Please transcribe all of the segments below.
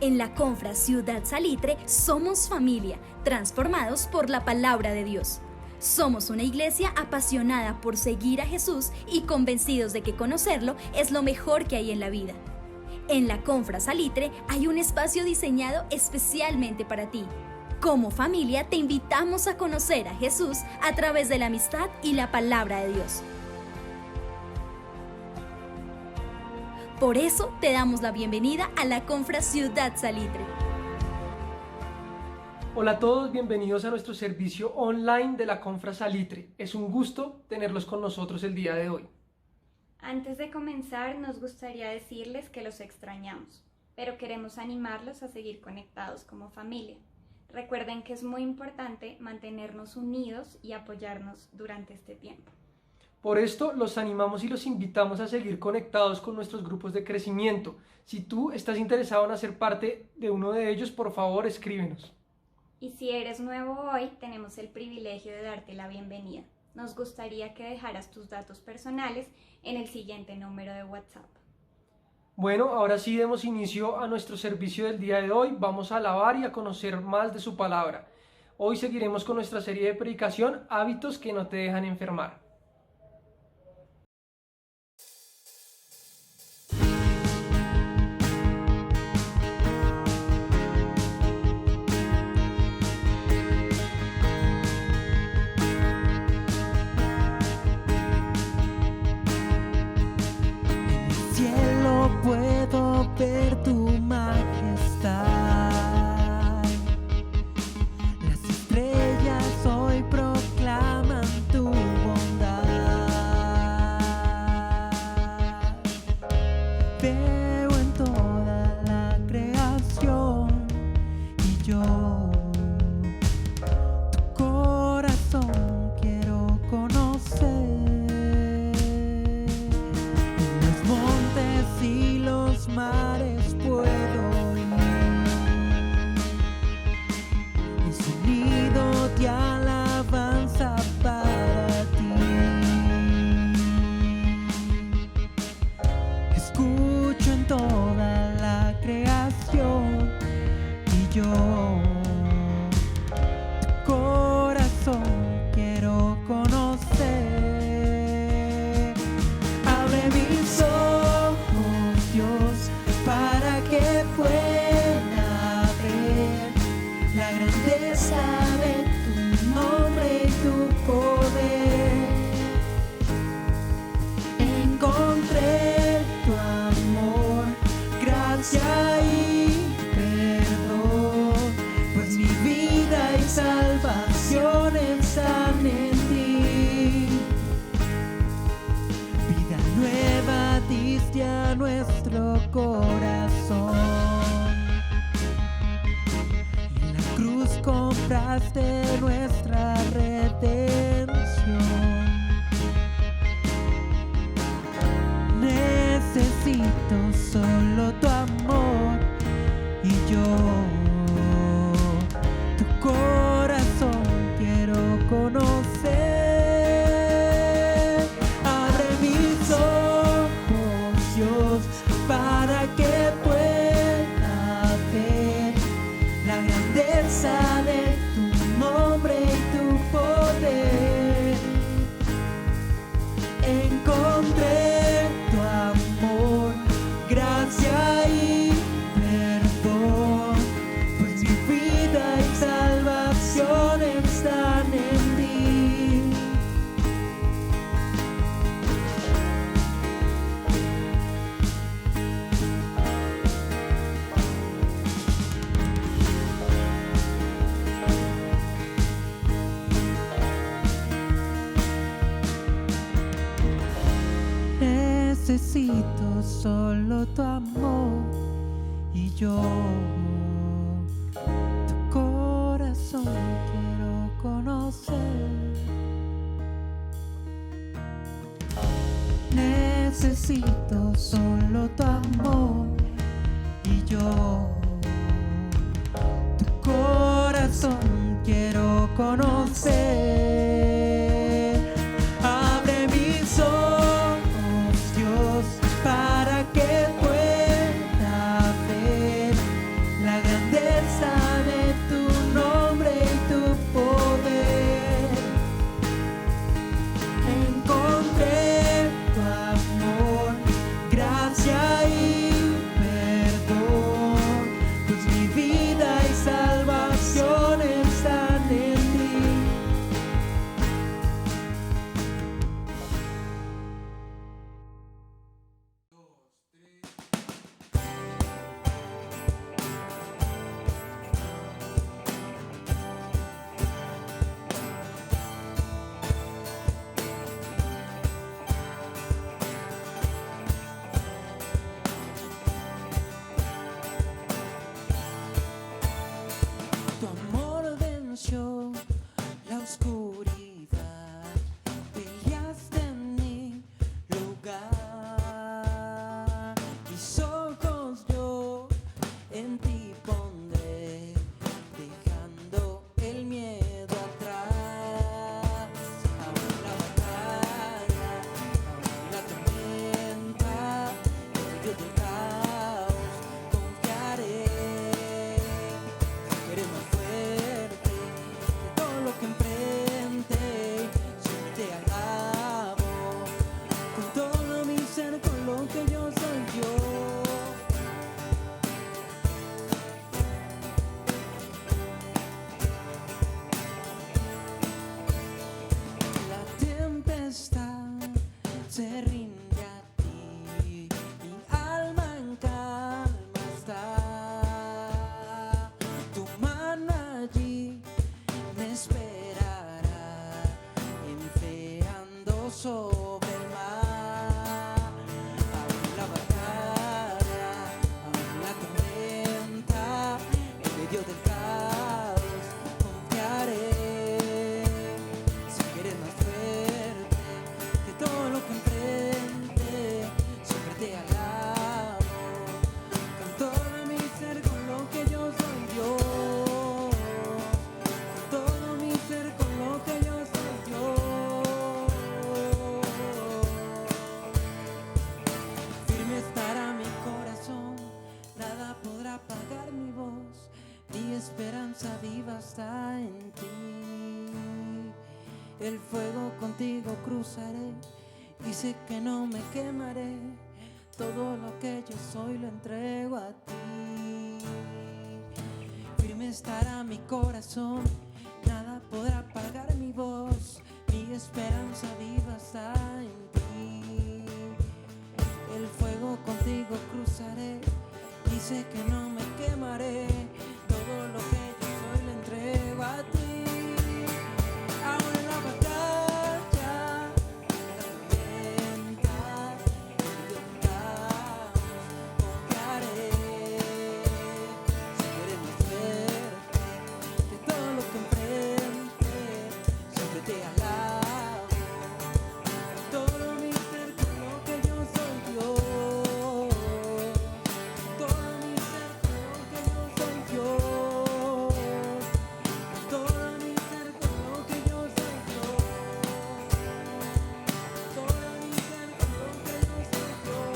En la Confra Ciudad Salitre somos familia, transformados por la palabra de Dios. Somos una iglesia apasionada por seguir a Jesús y convencidos de que conocerlo es lo mejor que hay en la vida. En la Confra Salitre hay un espacio diseñado especialmente para ti. Como familia te invitamos a conocer a Jesús a través de la amistad y la palabra de Dios. Por eso te damos la bienvenida a la Confra Ciudad Salitre. Hola a todos, bienvenidos a nuestro servicio online de la Confra Salitre. Es un gusto tenerlos con nosotros el día de hoy. Antes de comenzar, nos gustaría decirles que los extrañamos, pero queremos animarlos a seguir conectados como familia. Recuerden que es muy importante mantenernos unidos y apoyarnos durante este tiempo. Por esto los animamos y los invitamos a seguir conectados con nuestros grupos de crecimiento. Si tú estás interesado en hacer parte de uno de ellos, por favor escríbenos. Y si eres nuevo hoy, tenemos el privilegio de darte la bienvenida. Nos gustaría que dejaras tus datos personales en el siguiente número de WhatsApp. Bueno, ahora sí demos inicio a nuestro servicio del día de hoy. Vamos a alabar y a conocer más de su palabra. Hoy seguiremos con nuestra serie de predicación, Hábitos que no te dejan enfermar. Puedo ver tu majestad. Las estrellas hoy proclaman tu bondad. Veo en toda la creación y yo tu corazón quiero conocer. Y los mares puedo ir, un sonido de alabanza para ti. Escucho en toda la creación y yo tu corazón quiero conocer. Abre mis ojos, Dios, para que pueda ver la grandeza de tu nombre y tu poder. Encontré tu amor, gracia y perdón, pues mi vida y salvación están en ti. Vida nueva diste a nuestro corazón, y en la cruz compraste nuestra redención. Necesito solo tu amor y yo tu corazón quiero conocer. Abre mis ojos, Dios, para que pueda ver la grandeza de tu nombre y tu poder. Encontré tu amor, gracia y perdón, pues mi vida y salvación están en ti. Necesito solo tu amor y yo tu corazón quiero conocer. Necesito solo tu amor y yo tu corazón quiero conocer. Abre mis ojos, Dios, para que pueda ver esperanza viva está en ti. El fuego contigo cruzaré y sé que no me quemaré. Todo lo que yo soy lo entrego a ti. Firme estará mi corazón, nada podrá apagar mi voz. Mi esperanza viva está en ti. El fuego contigo cruzaré y sé que no me quemaré. Todo lo que yo soy lo entrego a ti. Ahora en la batalla, la tormenta, yo confiaré. Seré más fuerte de todo lo que enfrente. Siempre te alabo. Todo mi ser con lo que yo soy Dios. Todo mi ser con lo que yo soy Dios. Todo mi ser con lo que yo soy Dios. Todo mi ser con lo que yo soy Dios.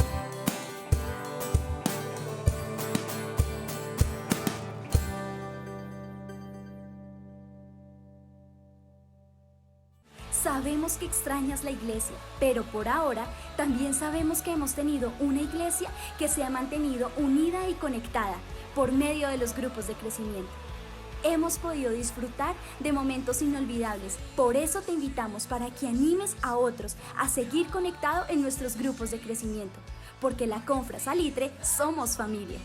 Sabemos que extrañas la iglesia, pero por ahora también sabemos que hemos tenido una iglesia que se ha mantenido unida y conectada por medio de los grupos de crecimiento. Hemos podido disfrutar de momentos inolvidables, por eso te invitamos para que animes a otros a seguir conectado en nuestros grupos de crecimiento, porque la Confra Salitre somos familia.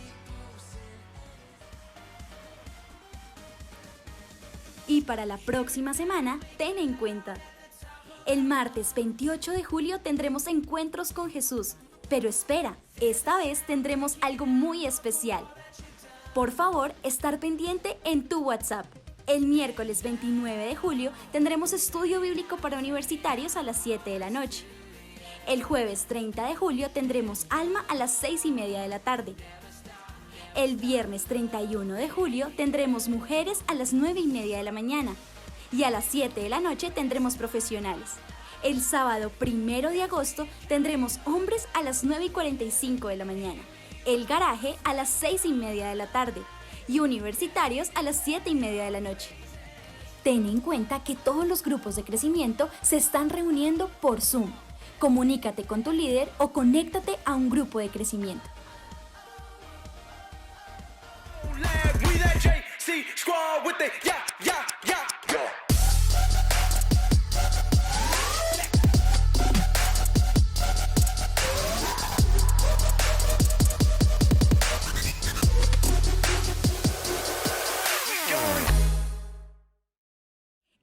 Y para la próxima semana, ten en cuenta: el martes 28 de julio tendremos encuentros con Jesús, pero espera, esta vez tendremos algo muy especial. Por favor, estar pendiente en tu WhatsApp. El miércoles 29 de julio tendremos estudio bíblico para universitarios a las 7 de la noche. El jueves 30 de julio tendremos Alma a las 6:30 de la tarde. El viernes 31 de julio tendremos Mujeres a las 9:30 de la mañana. Y a las 7 de la noche tendremos Profesionales. El sábado 1 de agosto tendremos Hombres a las 9:45 de la mañana. El Garaje a las 6:30 de la tarde. Y Universitarios a las 7:30 de la noche. Ten en cuenta que todos los grupos de crecimiento se están reuniendo por Zoom. Comunícate con tu líder o conéctate a un grupo de crecimiento. We that JC squad with the yeah.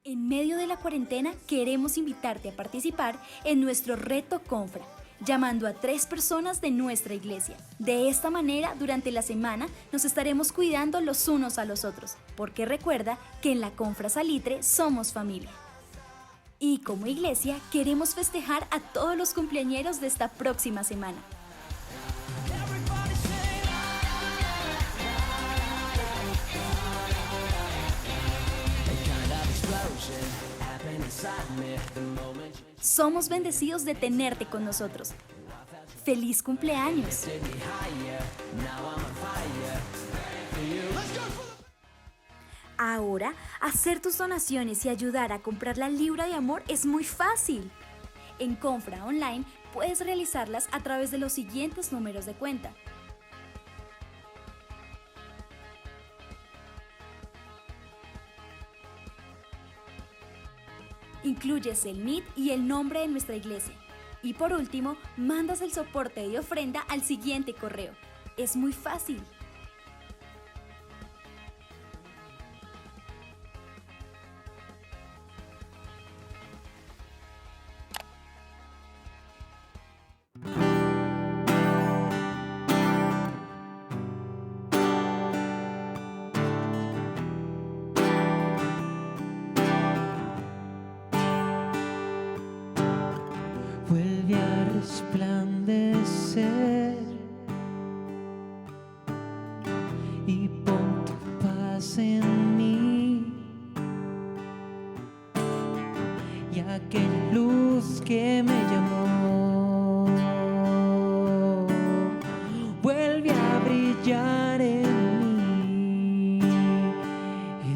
En medio de la cuarentena queremos invitarte a participar en nuestro reto Confra, llamando a 3 personas de nuestra iglesia. De esta manera, durante la semana nos estaremos cuidando los unos a los otros, porque recuerda que en la Confra Salitre somos familia. Y como iglesia queremos festejar a todos los cumpleañeros de esta próxima semana. Somos bendecidos de tenerte con nosotros. ¡Feliz cumpleaños! Ahora, hacer tus donaciones y ayudar a comprar la libra de amor es muy fácil. En Confra Online puedes realizarlas a través de los siguientes números de cuenta. Incluyes el NID y el nombre de nuestra iglesia. Y por último, mandas el soporte de ofrenda al siguiente correo. Es muy fácil. Vuelve a resplandecer y pon tu paz en mí, y aquella luz que me llamó vuelve a brillar en mí, y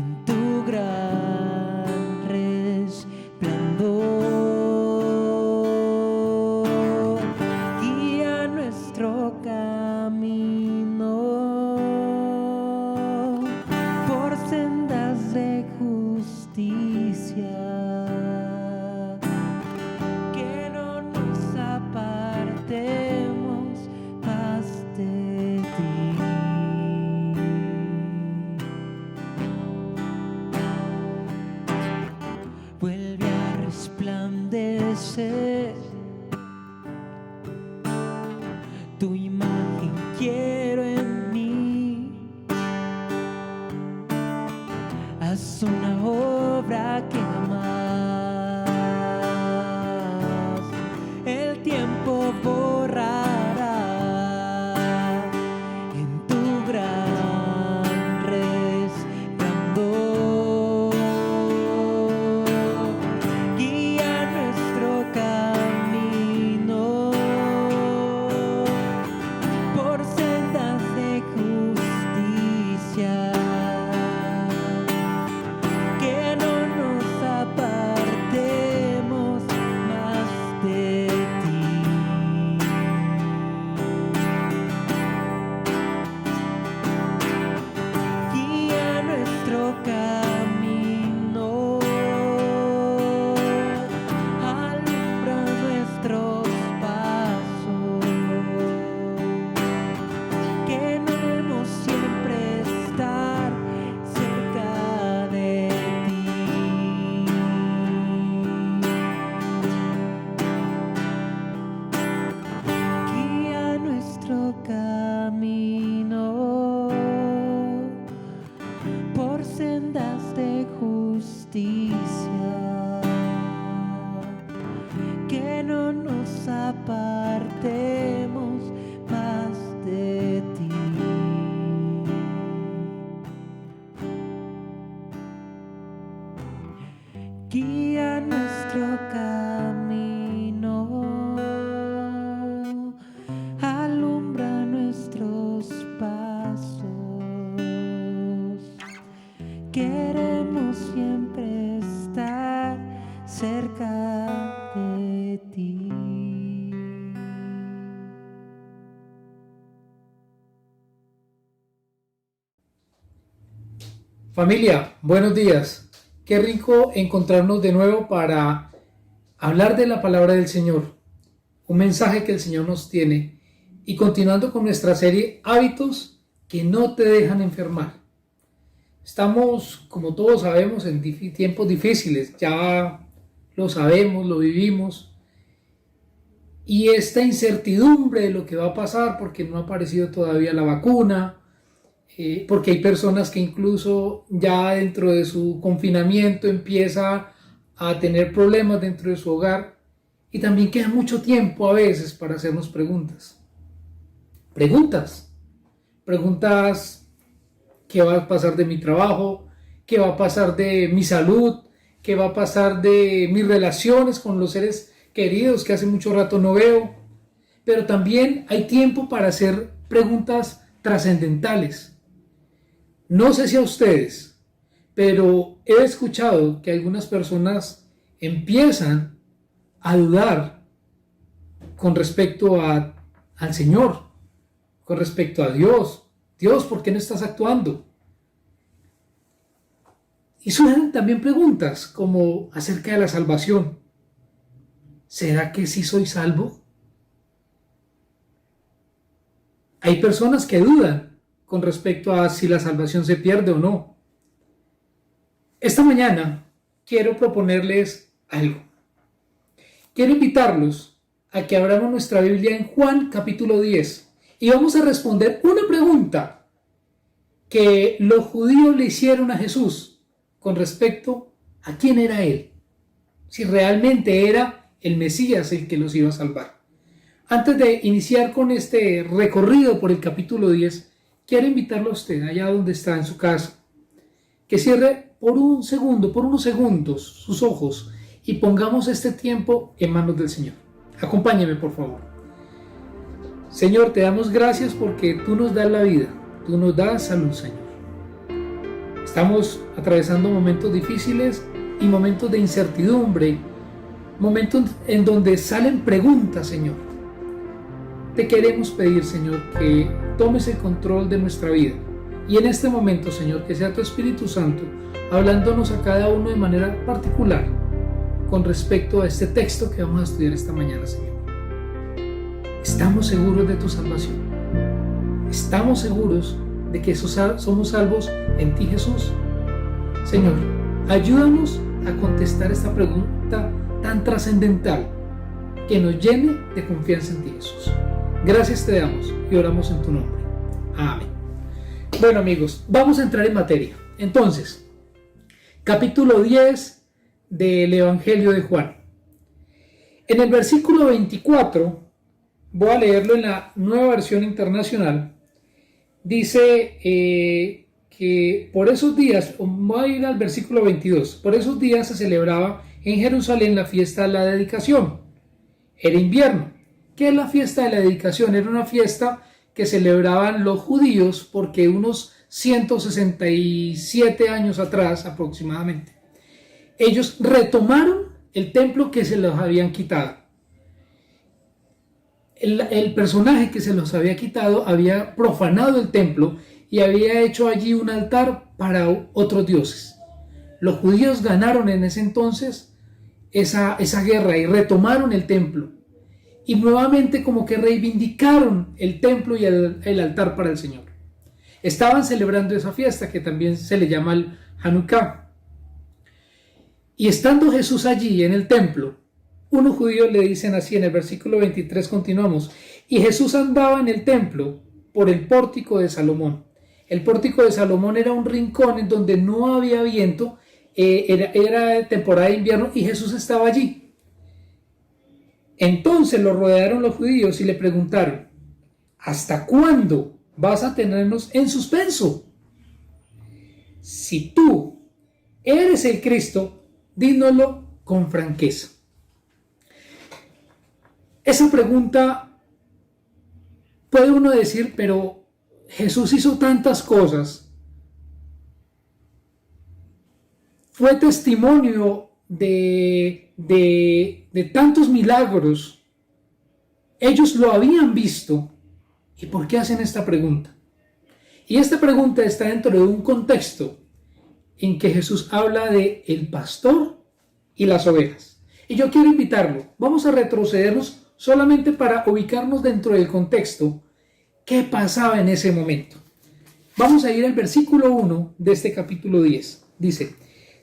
queremos siempre estar cerca de ti. Familia, buenos días. Qué rico encontrarnos de nuevo para hablar de la palabra del Señor, un mensaje que el Señor nos tiene, y continuando con nuestra serie Hábitos que no te dejan enfermar. Estamos, como todos sabemos, en tiempos difíciles, ya lo sabemos, lo vivimos, y esta incertidumbre de lo que va a pasar porque no ha aparecido todavía la vacuna, porque hay personas que incluso ya dentro de su confinamiento empieza a tener problemas dentro de su hogar, y también queda mucho tiempo a veces para hacernos preguntas, ¿qué va a pasar de mi trabajo? ¿Qué va a pasar de mi salud? ¿Qué va a pasar de mis relaciones con los seres queridos que hace mucho rato no veo? Pero también hay tiempo para hacer preguntas trascendentales. No sé si a ustedes, pero he escuchado que algunas personas empiezan a dudar con respecto al Señor, con respecto a Dios. Dios, ¿por qué no estás actuando? Y surgen también preguntas como acerca de la salvación. ¿Será que sí soy salvo? Hay personas que dudan con respecto a si la salvación se pierde o no. Esta mañana quiero proponerles algo. Quiero invitarlos a que abramos nuestra Biblia en Juan capítulo 10 y vamos a responder una pregunta que los judíos le hicieron a Jesús con respecto a quién era Él, si realmente era el Mesías el que los iba a salvar. Antes de iniciar con este recorrido por el capítulo 10, quiero invitarlo a usted, allá donde está en su casa, que cierre por unos segundos sus ojos y pongamos este tiempo en manos del Señor. Acompáñeme, por favor. Señor, te damos gracias porque tú nos das la vida, tú nos das salud, Señor. Estamos atravesando momentos difíciles y momentos de incertidumbre, momentos en donde salen preguntas, Señor. Te queremos pedir, Señor, que tomes el control de nuestra vida. Y en este momento, Señor, que sea tu Espíritu Santo hablándonos a cada uno de manera particular con respecto a este texto que vamos a estudiar esta mañana, Señor. Estamos seguros de tu salvación. Estamos seguros de que somos salvos en ti, Jesús. Señor, ayúdanos a contestar esta pregunta tan trascendental que nos llene de confianza en ti, Jesús. Gracias te damos y oramos en tu nombre. Amén. Bueno, amigos, vamos a entrar en materia. Entonces, capítulo 10 del Evangelio de Juan. En el versículo 24, voy a leerlo en la Nueva Versión Internacional, dice que por esos días, voy a ir al versículo 22, por esos días se celebraba en Jerusalén la fiesta de la dedicación. Era invierno. ¿Qué es la fiesta de la dedicación? Era una fiesta que celebraban los judíos porque unos 167 años atrás aproximadamente, ellos retomaron el templo que se los habían quitado. El personaje que se los había quitado había profanado el templo y había hecho allí un altar para otros dioses. Los judíos ganaron en ese entonces esa guerra y retomaron el templo. Y nuevamente como que reivindicaron el templo y el altar para el Señor. Estaban celebrando esa fiesta que también se le llama el Hanukkah. Y estando Jesús allí en el templo, unos judíos le dicen así, en el versículo 23 continuamos, y Jesús andaba en el templo por el pórtico de Salomón. El pórtico de Salomón era un rincón en donde no había viento, era temporada de invierno y Jesús estaba allí. Entonces lo rodearon los judíos y le preguntaron, ¿hasta cuándo vas a tenernos en suspenso? Si tú eres el Cristo, dínoslo con franqueza. Esa pregunta puede uno decir, pero Jesús hizo tantas cosas. fue testimonio de tantos milagros. Ellos lo habían visto. ¿Y por qué hacen esta pregunta? Y esta pregunta está dentro de un contexto en que Jesús habla de el pastor y las ovejas. Y yo quiero invitarlo, vamos a retrocedernos solamente para ubicarnos dentro del contexto. ¿Qué pasaba en ese momento? Vamos a ir al versículo 1 de este capítulo 10. Dice: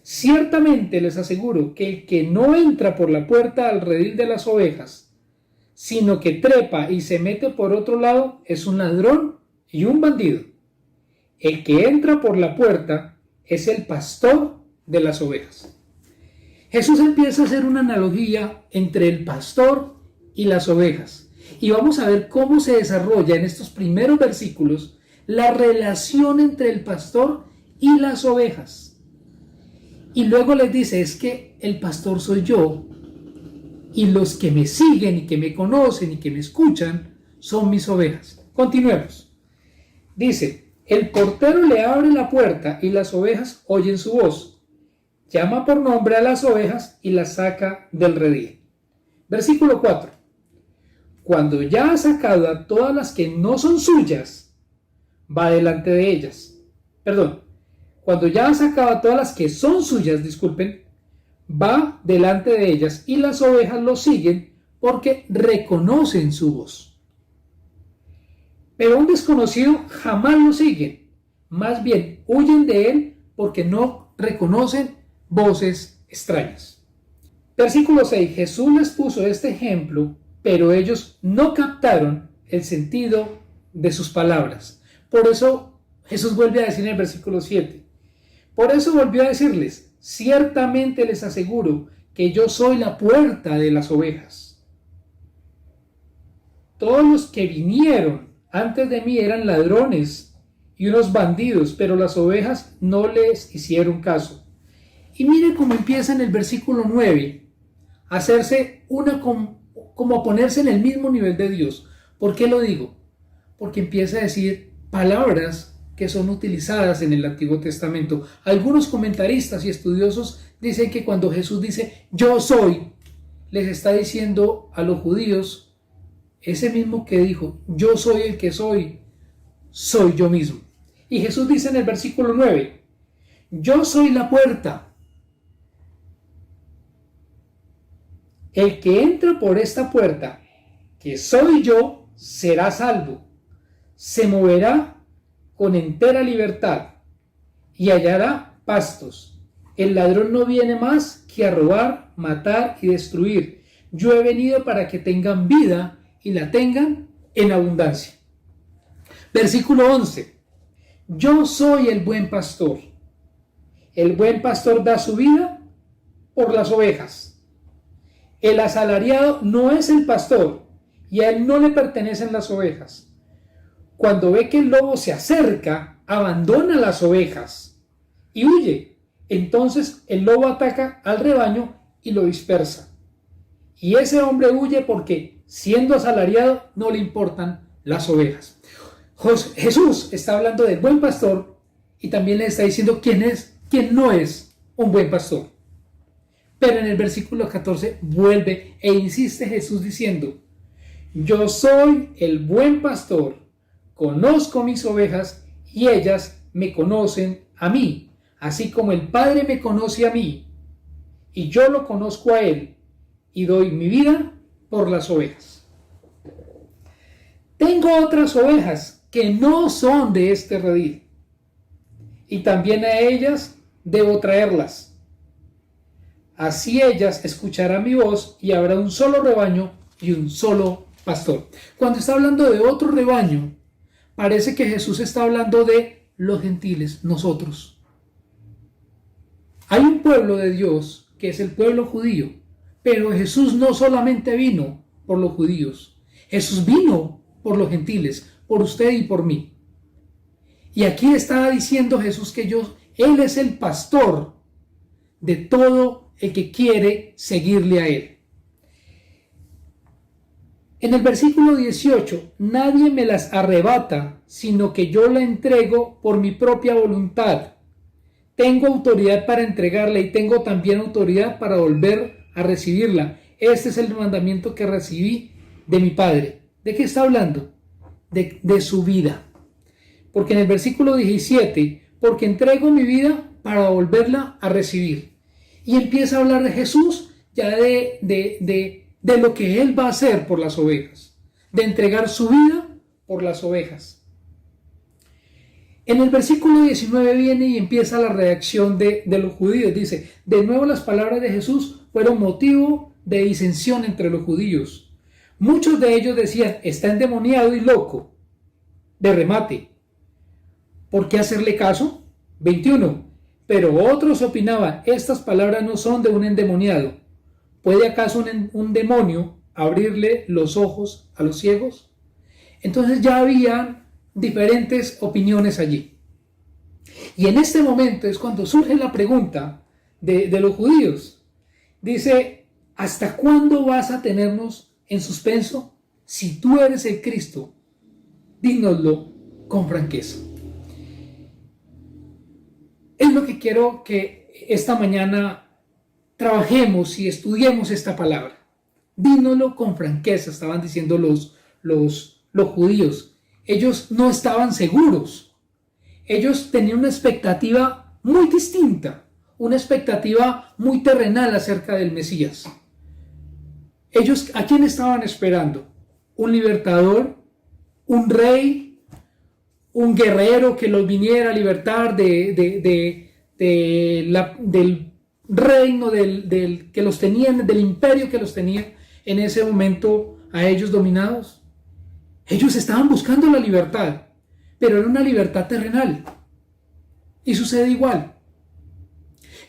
ciertamente les aseguro que el que no entra por la puerta al redil de las ovejas, sino que trepa y se mete por otro lado, es un ladrón y un bandido. El que entra por la puerta es el pastor de las ovejas. Jesús empieza a hacer una analogía entre el pastor y las ovejas. Y vamos a ver cómo se desarrolla en estos primeros versículos la relación entre el pastor y las ovejas. Y luego les dice, es que el pastor soy yo, y los que me siguen y que me conocen y que me escuchan son mis ovejas. Continuemos. Dice: el portero le abre la puerta y las ovejas oyen su voz. Llama por nombre a las ovejas y las saca del redil. Versículo 4. Cuando ya ha sacado a todas las que no son suyas, va delante de ellas. Cuando ya ha sacado a todas las que son suyas, va delante de ellas y las ovejas lo siguen porque reconocen su voz. Pero un desconocido jamás lo sigue, más bien huyen de él porque no reconocen voces extrañas. Versículo 6. Jesús les puso este ejemplo, pero ellos no captaron el sentido de sus palabras. Por eso Jesús vuelve a decir en el versículo 7. Por eso volvió a decirles: ciertamente les aseguro que yo soy la puerta de las ovejas. Todos los que vinieron antes de mí eran ladrones y unos bandidos, pero las ovejas no les hicieron caso. Y mire cómo empieza en el versículo 9 a hacerse como a ponerse en el mismo nivel de Dios. ¿Por qué lo digo? Porque empieza a decir palabras que son utilizadas en el Antiguo Testamento. Algunos comentaristas y estudiosos dicen que cuando Jesús dice yo soy, les está diciendo a los judíos ese mismo que dijo yo soy el que soy yo mismo. Y Jesús dice en el versículo 9: yo soy la puerta. El que entra por esta puerta, que soy yo, será salvo. Se moverá con entera libertad y hallará pastos. El ladrón no viene más que a robar, matar y destruir. Yo he venido para que tengan vida y la tengan en abundancia. Versículo 11. Yo soy el buen pastor. El buen pastor da su vida por las ovejas. El asalariado no es el pastor y a él no le pertenecen las ovejas. Cuando ve que el lobo se acerca, abandona las ovejas y huye. Entonces el lobo ataca al rebaño y lo dispersa. Y ese hombre huye porque, siendo asalariado, no le importan las ovejas. Jesús está hablando del buen pastor y también le está diciendo quién no es un buen pastor. Pero en el versículo 14 vuelve e insiste Jesús diciendo: yo soy el buen pastor, conozco mis ovejas y ellas me conocen a mí, así como el Padre me conoce a mí y yo lo conozco a él y doy mi vida por las ovejas. Tengo otras ovejas que no son de este redil y también a ellas debo traerlas. Así ellas escucharán mi voz y habrá un solo rebaño y un solo pastor. Cuando está hablando de otro rebaño, parece que Jesús está hablando de los gentiles, nosotros. Hay un pueblo de Dios que es el pueblo judío, pero Jesús no solamente vino por los judíos, Jesús vino por los gentiles, por usted y por mí. Y aquí está diciendo Jesús que Él es el pastor de todo el que quiere seguirle a él. En el versículo 18, nadie me las arrebata, sino que yo la entrego por mi propia voluntad. tengo autoridad para entregarla y tengo también autoridad para volver a recibirla. Este es el mandamiento que recibí de mi Padre. ¿De qué está hablando? De su vida. Porque en el versículo 17, porque entrego mi vida para volverla a recibir. Y empieza a hablar de Jesús, ya de lo que Él va a hacer por las ovejas, de entregar su vida por las ovejas. En el versículo 19 viene y empieza la reacción de los judíos. Dice, de nuevo las palabras de Jesús fueron motivo de disensión entre los judíos. Muchos de ellos decían, está endemoniado y loco. De remate, ¿por qué hacerle caso? 21. Pero otros opinaban, estas palabras no son de un endemoniado. ¿Puede acaso un demonio abrirle los ojos a los ciegos? Entonces ya había diferentes opiniones allí. Y en este momento es cuando surge la pregunta de los judíos. Dice, ¿hasta cuándo vas a tenernos en suspenso? Si tú eres el Cristo, dínoslo con franqueza. Es lo que quiero que esta mañana trabajemos y estudiemos esta palabra. Dínoslo con franqueza, estaban diciendo los judíos. Ellos no estaban seguros. Ellos tenían una expectativa muy distinta, una expectativa muy terrenal acerca del Mesías. Ellos, ¿a quién estaban esperando? ¿Un libertador? ¿Un rey? ¿Un guerrero que los viniera a libertar del reino que los tenían, del imperio que los tenía en ese momento a ellos dominados? Ellos estaban buscando la libertad, pero era una libertad terrenal. Y sucede igual.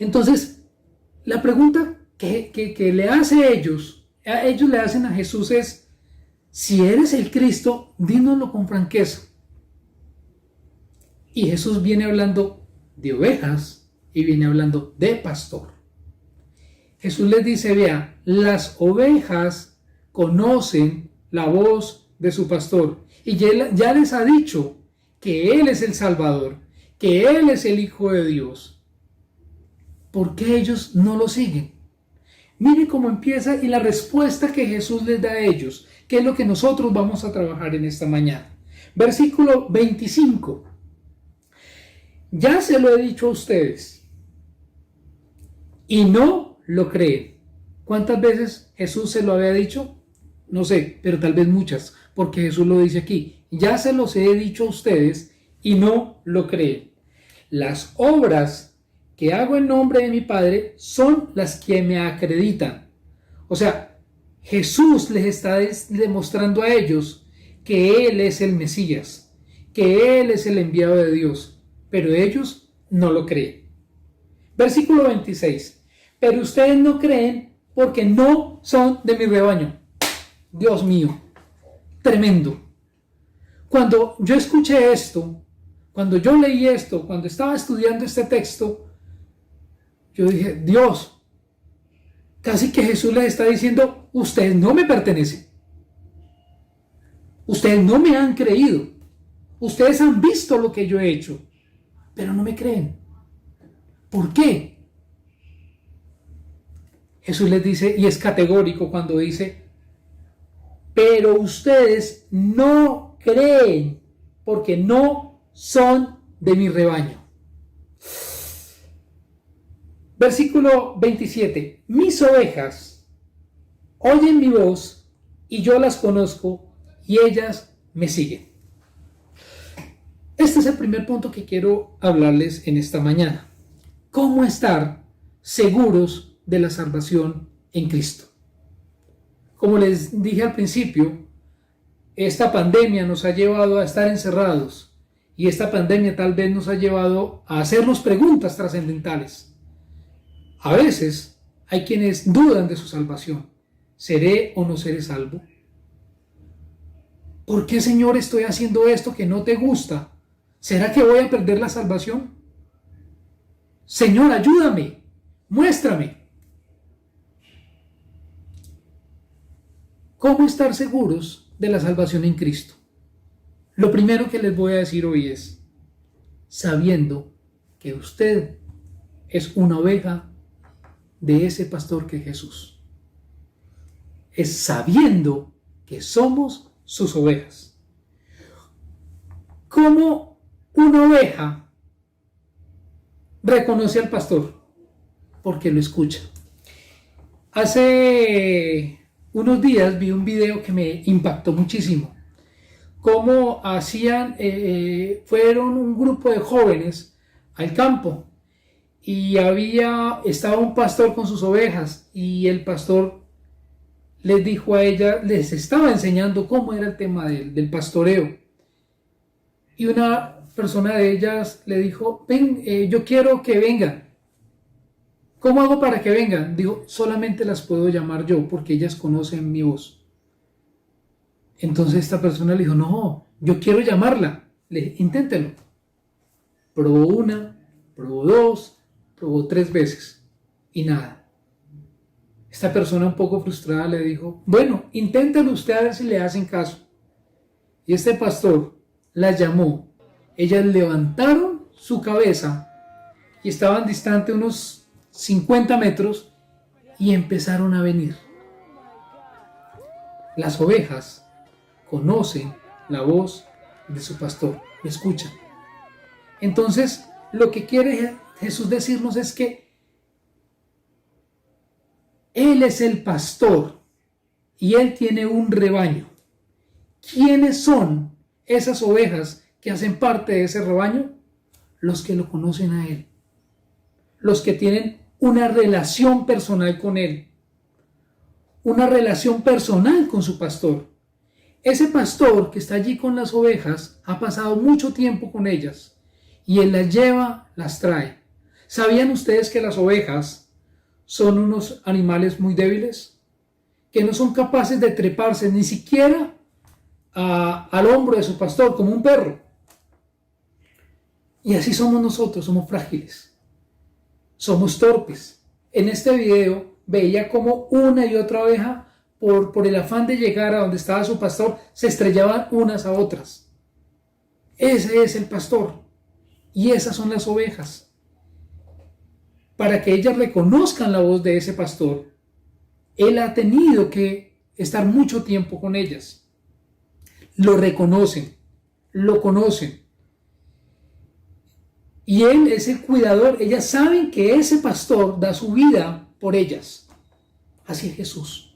Entonces, la pregunta que le hace ellos le hacen a Jesús es, si eres el Cristo, dínoslo con franqueza. Y Jesús viene hablando de ovejas y viene hablando de pastor. Jesús les dice, vea, las ovejas conocen la voz de su pastor. Y ya les ha dicho que Él es el Salvador, que Él es el Hijo de Dios. ¿Por qué ellos no lo siguen? Mire cómo empieza y la respuesta que Jesús les da a ellos, que es lo que nosotros vamos a trabajar en esta mañana. Versículo 25. Ya se lo he dicho a ustedes y no lo creen. ¿Cuántas veces Jesús se lo había dicho? No sé, pero tal vez muchas, porque Jesús lo dice aquí. Ya se los he dicho a ustedes y no lo creen. Las obras que hago en nombre de mi Padre son las que me acreditan. O sea, Jesús les está demostrando a ellos que Él es el Mesías, que Él es el enviado de Dios. Pero ellos no lo creen. Versículo 26. Pero ustedes no creen porque no son de mi rebaño. Dios mío, tremendo. Cuando yo escuché esto, cuando yo leí esto, cuando estaba estudiando este texto, yo dije, Dios, casi que Jesús les está diciendo, ustedes no me pertenecen. Ustedes no me han creído. Ustedes han visto lo que yo he hecho, pero no me creen. ¿Por qué? Jesús les dice, y es categórico cuando dice, pero ustedes no creen porque no son de mi rebaño. Versículo 27. Mis ovejas oyen mi voz y yo las conozco y ellas me siguen. Este es el primer punto que quiero hablarles en esta mañana. ¿Cómo estar seguros de la salvación en Cristo? Como les dije al principio, esta pandemia nos ha llevado a estar encerrados y esta pandemia tal vez nos ha llevado a hacernos preguntas trascendentales. A veces hay quienes dudan de su salvación. ¿Seré o no seré salvo? ¿Por qué, Señor, estoy haciendo esto que no te gusta? ¿Será que voy a perder la salvación? Señor, ayúdame, muéstrame. ¿Cómo estar seguros de la salvación en Cristo? Lo primero que les voy a decir hoy es, sabiendo que usted es una oveja de ese pastor que es Jesús. Es sabiendo que somos sus ovejas. ¿Cómo una oveja reconoce al pastor? Porque lo escucha. Hace unos días vi un video que me impactó muchísimo. Cómo fueron un grupo de jóvenes al campo y estaba un pastor con sus ovejas y el pastor les dijo a ella, les estaba enseñando cómo era el tema del pastoreo. Y una persona de ellas le dijo, ven, yo quiero que vengan. ¿Cómo hago para que vengan? Dijo, solamente las puedo llamar yo porque ellas conocen mi voz. Entonces esta persona le dijo, no, yo quiero llamarla. Le dije, inténtelo. Probó una, probó dos, probó 3 veces y nada. Esta persona un poco frustrada le dijo, bueno, inténtelo usted a ver si le hacen caso. Y este pastor las llamó. Ellas levantaron su cabeza y estaban distantes unos 50 metros y empezaron a venir. Las ovejas conocen la voz de su pastor, lo escuchan. Entonces, lo que quiere Jesús decirnos es que Él es el pastor y Él tiene un rebaño. ¿Quiénes son esas ovejas que hacen parte de ese rebaño? Los que lo conocen a Él. Los que tienen una relación personal con Él. Una relación personal con su pastor. Ese pastor que está allí con las ovejas ha pasado mucho tiempo con ellas y Él las lleva, las trae. ¿Sabían ustedes que las ovejas son unos animales muy débiles? Que no son capaces de treparse ni siquiera al hombro de su pastor como un perro. Y así somos nosotros, somos frágiles. Somos torpes. En este video veía como una y otra oveja por el afán de llegar a donde estaba su pastor, se estrellaban unas a otras. Ese es el pastor y esas son las ovejas. Para que ellas reconozcan la voz de ese pastor, Él ha tenido que estar mucho tiempo con ellas. Lo reconocen, lo conocen. Y Él es el cuidador. Ellas saben que ese pastor da su vida por ellas. Así es Jesús.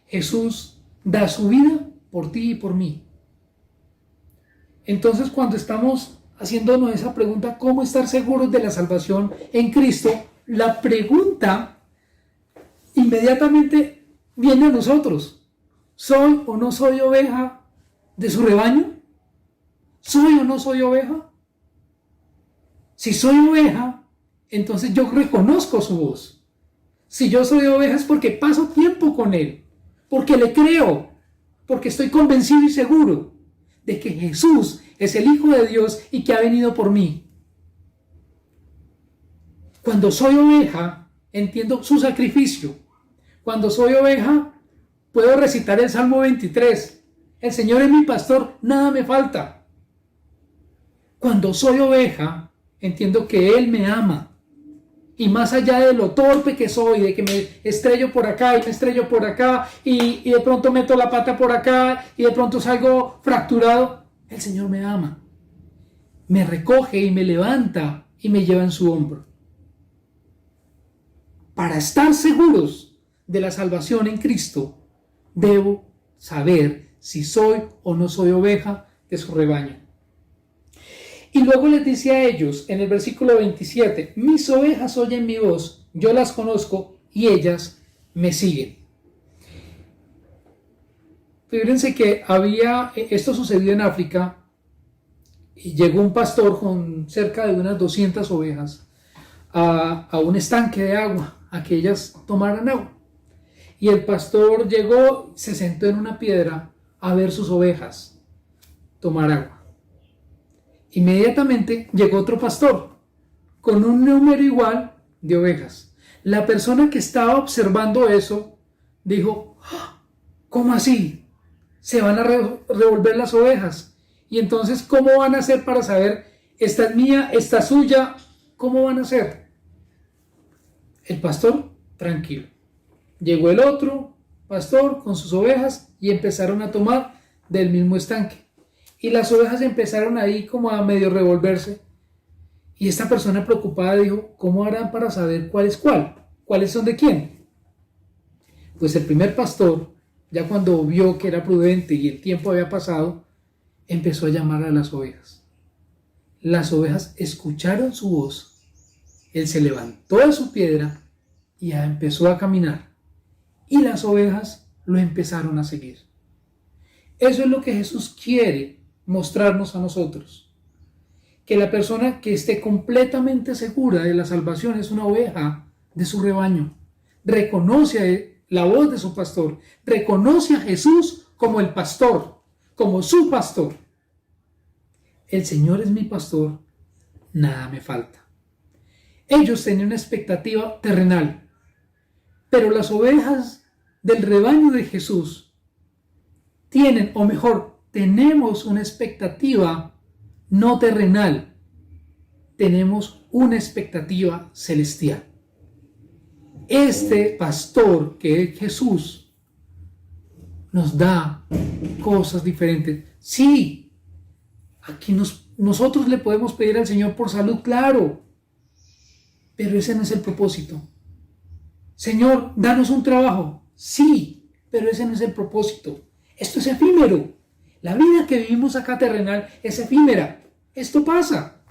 Jesús da su vida por ti y por mí. Entonces, cuando estamos haciéndonos esa pregunta, ¿cómo estar seguros de la salvación en Cristo? La pregunta inmediatamente viene a nosotros. ¿Soy o no soy oveja de su rebaño? ¿Soy o no soy oveja? Si soy oveja, entonces yo reconozco su voz. Si yo soy oveja es porque paso tiempo con Él. Porque le creo, porque estoy convencido y seguro de que Jesús es el Hijo de Dios y que ha venido por mí. Cuando soy oveja, entiendo su sacrificio. Cuando soy oveja, puedo recitar el Salmo 23. El Señor es mi pastor, nada me falta. Cuando soy oveja, entiendo que Él me ama. Y más allá de lo torpe que soy, de que me estrello por acá y me estrello por acá y de pronto meto la pata por acá y de pronto salgo fracturado, el Señor me ama. Me recoge y me levanta y me lleva en su hombro. Para estar seguros de la salvación en Cristo, debo saber si soy o no soy oveja de su rebaño. Y luego les dice a ellos en el versículo 27, mis ovejas oyen mi voz, yo las conozco y ellas me siguen. Fíjense que esto sucedió en África y llegó un pastor con cerca de unas 200 ovejas a un estanque de agua, a que ellas tomaran agua. Y el pastor llegó, se sentó en una piedra a ver sus ovejas tomar agua. Inmediatamente llegó otro pastor con un número igual de ovejas. La persona que estaba observando eso dijo, ¿cómo así? Se van a revolver las ovejas. Y entonces, ¿cómo van a hacer para saber, esta es mía, esta es suya? ¿Cómo van a hacer? El pastor, tranquilo. Llegó el otro pastor con sus ovejas y empezaron a tomar del mismo estanque. Y las ovejas empezaron ahí como a medio revolverse. Y esta persona preocupada dijo, ¿cómo harán para saber cuál es cuál? ¿Cuáles son de quién? Pues el primer pastor, ya cuando vio que era prudente y el tiempo había pasado, empezó a llamar a las ovejas. Las ovejas escucharon su voz. Él se levantó de su piedra y empezó a caminar. Y las ovejas lo empezaron a seguir. Eso es lo que Jesús quiere mostrarnos a nosotros. Que la persona que esté completamente segura de la salvación es una oveja de su rebaño. Reconoce la voz de su pastor. Reconoce a Jesús como el pastor, como su pastor. El Señor es mi pastor, nada me falta. Ellos tenían una expectativa terrenal, pero las ovejas del rebaño de Jesús tienen, o mejor, tenemos una expectativa no terrenal, tenemos una expectativa celestial. Este pastor que es Jesús nos da cosas diferentes. Sí, aquí nosotros le podemos pedir al Señor por salud, claro, pero ese no es el propósito. Señor, danos un trabajo. Sí, pero ese no es el propósito. Esto es efímero. La vida que vivimos acá terrenal es efímera. Esto pasa.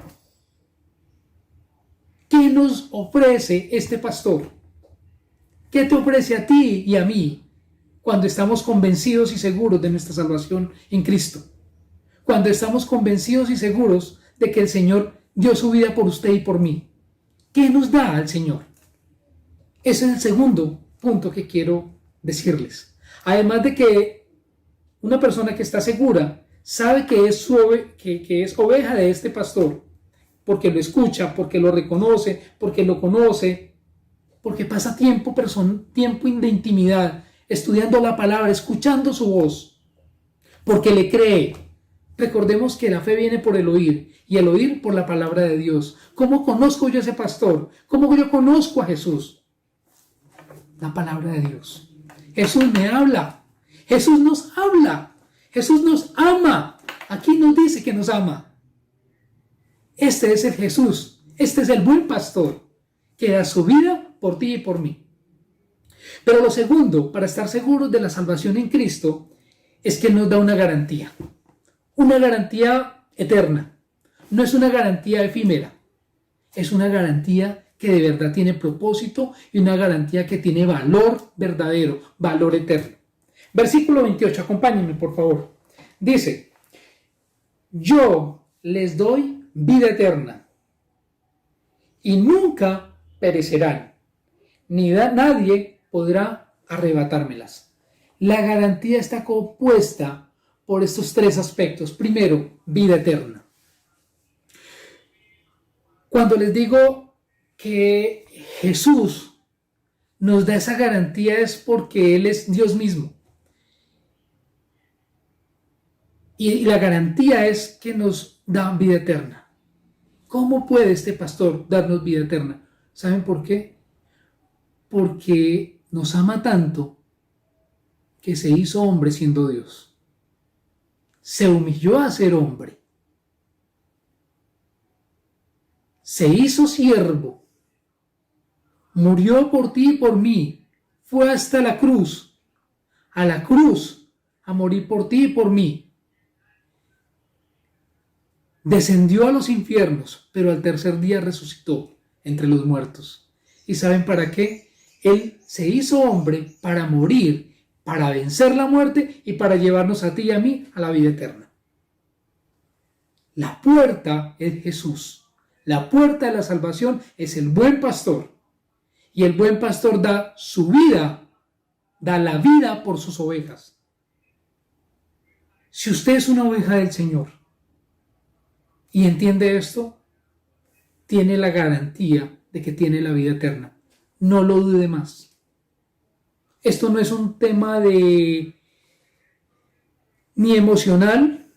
¿Qué nos ofrece este pastor? ¿Qué te ofrece a ti y a mí cuando estamos convencidos y seguros de nuestra salvación en Cristo? Cuando estamos convencidos y seguros de que el Señor dio su vida por usted y por mí. ¿Qué nos da el Señor? Ese es el segundo punto que quiero decirles. Además de que una persona que está segura sabe que es oveja de este pastor, porque lo escucha, porque lo reconoce, porque lo conoce, porque pasa tiempo de intimidad, estudiando la palabra, escuchando su voz, porque le cree. Recordemos que la fe viene por el oír y el oír por la palabra de Dios. ¿Cómo conozco yo a ese pastor? ¿Cómo yo conozco a Jesús? La palabra de Dios. Jesús me habla. Jesús nos habla. Jesús nos ama. Aquí nos dice que nos ama. Este es el Jesús. Este es el buen pastor que da su vida por ti y por mí. Pero lo segundo, para estar seguros de la salvación en Cristo, es que Él nos da una garantía. Una garantía eterna. No es una garantía efímera. Es una garantía que de verdad tiene propósito y una garantía que tiene valor verdadero, valor eterno. Versículo 28, acompáñenme por favor. Dice, yo les doy vida eterna y nunca perecerán, ni nadie podrá arrebatármelas. La garantía está compuesta por estos tres aspectos. Primero, vida eterna. Cuando les digo que Jesús nos da esa garantía es porque Él es Dios mismo. Y la garantía es que nos da vida eterna. ¿Cómo puede este pastor darnos vida eterna? ¿Saben por qué? Porque nos ama tanto que se hizo hombre siendo Dios. Se humilló a ser hombre. Se hizo siervo. Murió por ti y por mí. Fue hasta la cruz. A la cruz. A morir por ti y por mí. Descendió a los infiernos, pero al tercer día resucitó entre los muertos. ¿Y saben para qué? Él se hizo hombre para morir, para vencer la muerte y para llevarnos a ti y a mí a la vida eterna. La puerta es Jesús. La puerta de la salvación es el buen pastor. Y el buen pastor da su vida, da la vida por sus ovejas. Si usted es una oveja del Señor y entiende esto, tiene la garantía de que tiene la vida eterna. No lo dude más. Esto no es un tema ni emocional,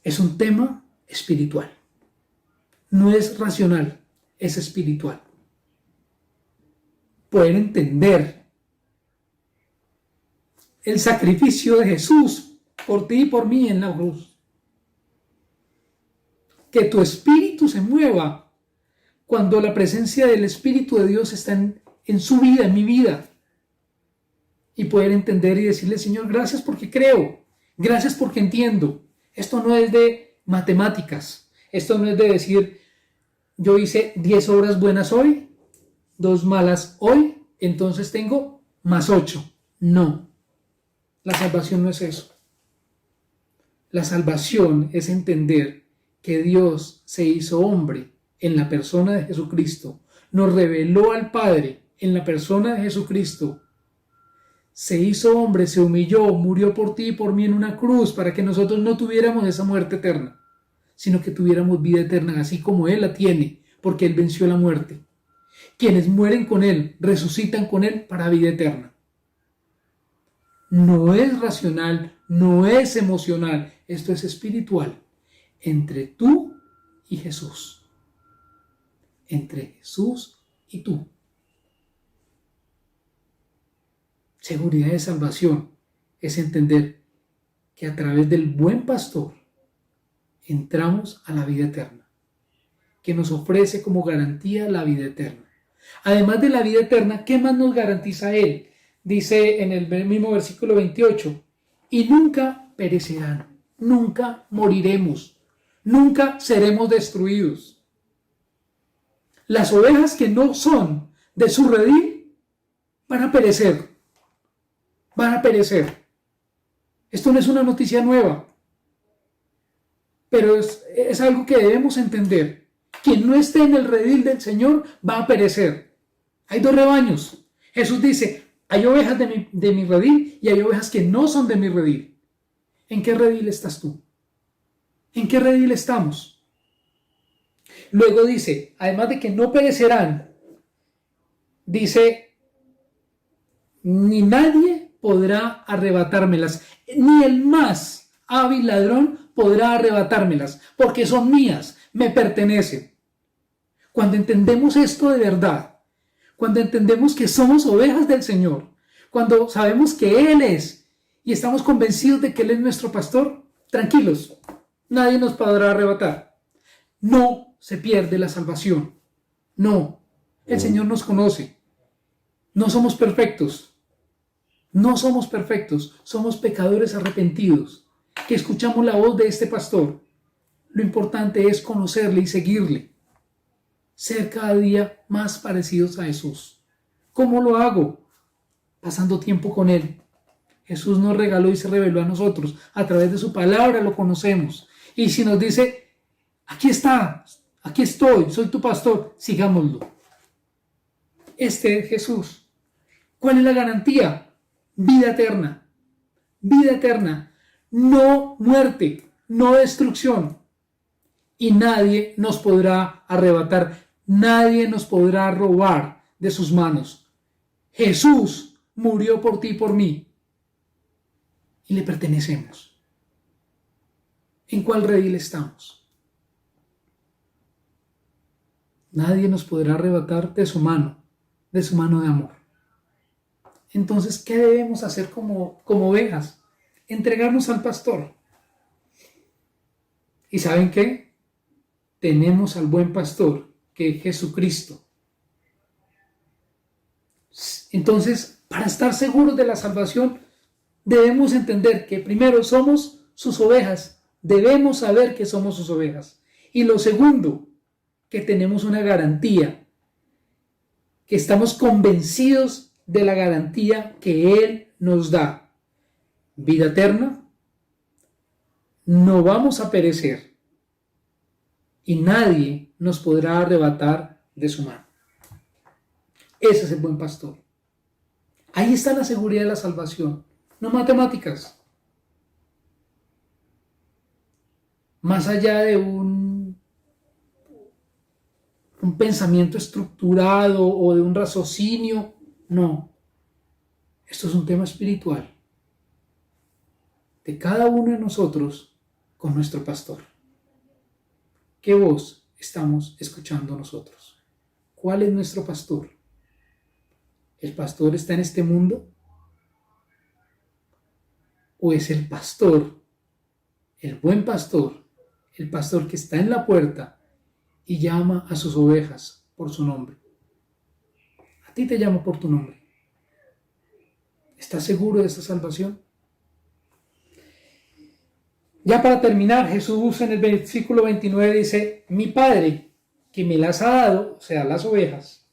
es un tema espiritual. No es racional, es espiritual. poder entender el sacrificio de Jesús por ti y por mí en la cruz. Que tu espíritu se mueva cuando la presencia del Espíritu de Dios está en su vida, en mi vida. Y poder entender y decirle, Señor, gracias porque creo, gracias porque entiendo. Esto no es de matemáticas, esto no es de decir, yo hice 10 obras buenas hoy, 2 malas hoy, entonces tengo más 8. No, la salvación no es eso. La salvación es entender que Dios se hizo hombre en la persona de Jesucristo, nos reveló al Padre en la persona de Jesucristo, se hizo hombre, se humilló, murió por ti y por mí en una cruz para que nosotros no tuviéramos esa muerte eterna, sino que tuviéramos vida eterna, así como Él la tiene, porque Él venció la muerte. Quienes mueren con Él, resucitan con Él para vida eterna. No es racional, no es emocional, esto es espiritual, entre tú y Jesús. Entre Jesús y tú. Seguridad de salvación es entender que a través del buen pastor entramos a la vida eterna, que nos ofrece como garantía la vida eterna. Además de la vida eterna, ¿qué más nos garantiza Él? Dice en el mismo versículo 28, y nunca perecerán, nunca moriremos, nunca seremos destruidos. Las ovejas que no son de su redil van a perecer. Van a perecer. Esto no es una noticia nueva, pero es algo que debemos entender. Quien no esté en el redil del Señor va a perecer. Hay 2 rebaños. Jesús dice, hay ovejas de mi redil y hay ovejas que no son de mi redil. ¿En qué redil estás tú? ¿En qué redil estamos? Luego dice, además de que no perecerán, dice, ni nadie podrá arrebatármelas, ni el más hábil ladrón podrá arrebatármelas, porque son mías, me pertenecen. Cuando entendemos esto de verdad, cuando entendemos que somos ovejas del Señor, cuando sabemos que Él es y estamos convencidos de que Él es nuestro pastor, tranquilos, nadie nos podrá arrebatar. No se pierde la salvación. No, el Señor nos conoce. No somos perfectos. No somos perfectos, somos pecadores arrepentidos, que escuchamos la voz de este pastor. Lo importante es conocerle y seguirle, ser cada día más parecidos a Jesús. ¿Cómo lo hago? Pasando tiempo con Él. Jesús nos regaló y se reveló a nosotros. A través de su palabra lo conocemos. Y si nos dice, aquí está, aquí estoy, soy tu pastor, sigámoslo. Este es Jesús. ¿Cuál es la garantía? Vida eterna, vida eterna, no muerte, no destrucción. Y nadie nos podrá arrebatar, nadie nos podrá robar de sus manos. Jesús murió por ti y por mí. Y le pertenecemos. ¿En cuál redil estamos? Nadie nos podrá arrebatar de su mano de amor. Entonces, ¿qué debemos hacer como ovejas? Entregarnos al pastor. ¿Y saben qué? Tenemos al buen pastor, que es Jesucristo. Entonces, para estar seguros de la salvación, debemos entender que primero somos sus ovejas. Debemos saber que somos sus ovejas. Y lo segundo, que tenemos una garantía, que estamos convencidos de la garantía que Él nos da. Vida eterna, no vamos a perecer y nadie nos podrá arrebatar de su mano. Ese es el buen pastor. Ahí está la seguridad de la salvación, no matemáticas. Más allá de un pensamiento estructurado o de un raciocinio, no. Esto es un tema espiritual de cada uno de nosotros con nuestro pastor. ¿Qué voz estamos escuchando nosotros? ¿Cuál es nuestro pastor? ¿El pastor está en este mundo? ¿O es el pastor, el buen pastor, el pastor que está en la puerta y llama a sus ovejas por su nombre? A ti te llamo por tu nombre. ¿Estás seguro de esta salvación? Ya para terminar, Jesús en el versículo 29 dice: mi Padre, que me las ha dado, o sea, las ovejas,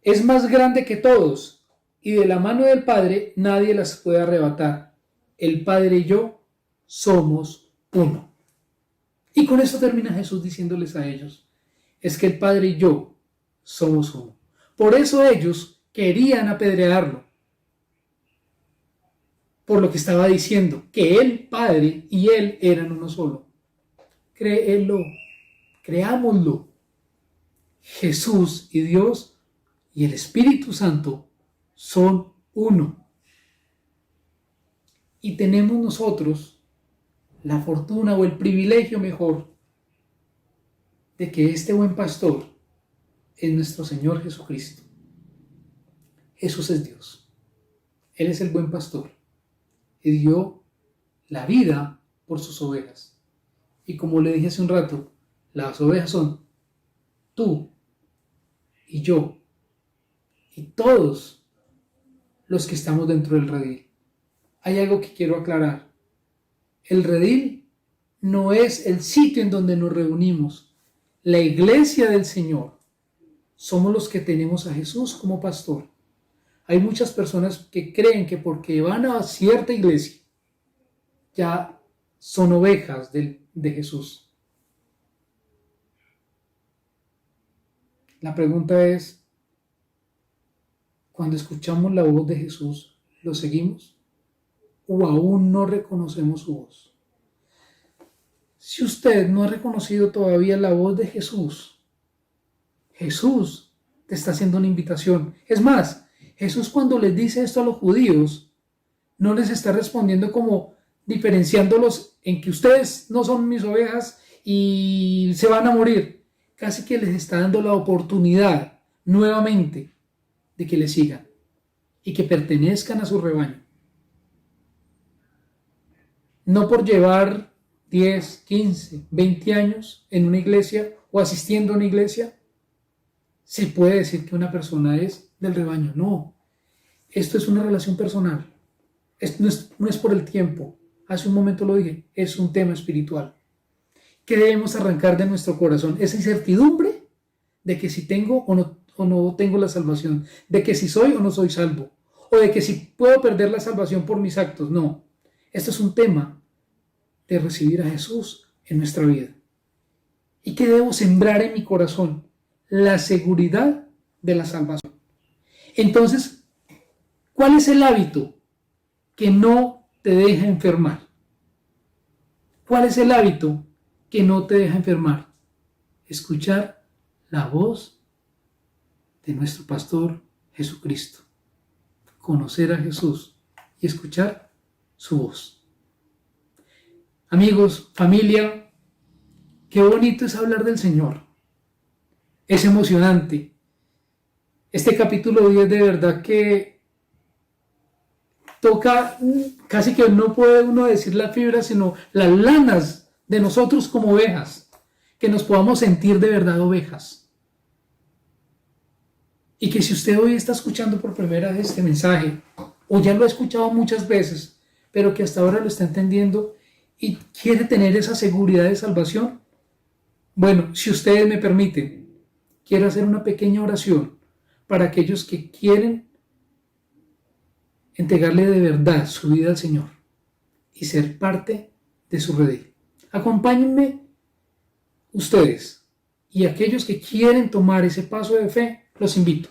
es más grande que todos, y de la mano del Padre nadie las puede arrebatar. El Padre y yo somos uno. Y con eso termina Jesús diciéndoles a ellos, es que el Padre y yo somos uno. Por eso ellos querían apedrearlo, por lo que estaba diciendo, que el Padre y Él eran uno solo. Créelo, creámoslo. Jesús y Dios y el Espíritu Santo son uno. Y tenemos nosotros la fortuna o el privilegio mejor de que este buen pastor es nuestro Señor Jesucristo. Jesús es Dios. Él es el buen pastor y dio la vida por sus ovejas. Y como le dije hace un rato, las ovejas son tú y yo y todos los que estamos dentro del redil. Hay algo que quiero aclarar. El redil no es el sitio en donde nos reunimos. La iglesia del Señor somos los que tenemos a Jesús como pastor. Hay muchas personas que creen que porque van a cierta iglesia ya son ovejas de Jesús. La pregunta es, cuando escuchamos la voz de Jesús, ¿lo seguimos? ¿O aún no reconocemos su voz? Si usted no ha reconocido todavía la voz de Jesús, Jesús te está haciendo una invitación. Es más, Jesús cuando les dice esto a los judíos, no les está respondiendo como diferenciándolos en que ustedes no son mis ovejas y se van a morir. Casi que les está dando la oportunidad nuevamente de que le sigan y que pertenezcan a su rebaño. No por llevar 10, 15, 20 años en una iglesia o asistiendo a una iglesia, se puede decir que una persona es del rebaño. No, esto es una relación personal. Esto no es por el tiempo. Hace un momento lo dije, es un tema espiritual. ¿Qué debemos arrancar de nuestro corazón? Esa incertidumbre de que si tengo o no tengo la salvación, de que si soy o no soy salvo, o de que si puedo perder la salvación por mis actos. No, esto es un tema de recibir a Jesús en nuestra vida. ¿Y qué debo sembrar en mi corazón? La seguridad de la salvación. Entonces, ¿cuál es el hábito que no te deja enfermar? ¿Cuál es el hábito que no te deja enfermar? Escuchar la voz de nuestro pastor Jesucristo. Conocer a Jesús y escuchar su voz. Amigos, familia, qué bonito es hablar del Señor. Es emocionante. Este capítulo 10 de verdad que toca, casi que no puede uno decir la fibra, sino las lanas de nosotros como ovejas, que nos podamos sentir de verdad ovejas. Y que si usted hoy está escuchando por primera vez este mensaje, o ya lo ha escuchado muchas veces, pero que hasta ahora lo está entendiendo y quiere tener esa seguridad de salvación, bueno, si ustedes me permiten, quiero hacer una pequeña oración para aquellos que quieren entregarle de verdad su vida al Señor y ser parte de su redil. Acompáñenme ustedes y aquellos que quieren tomar ese paso de fe, los invito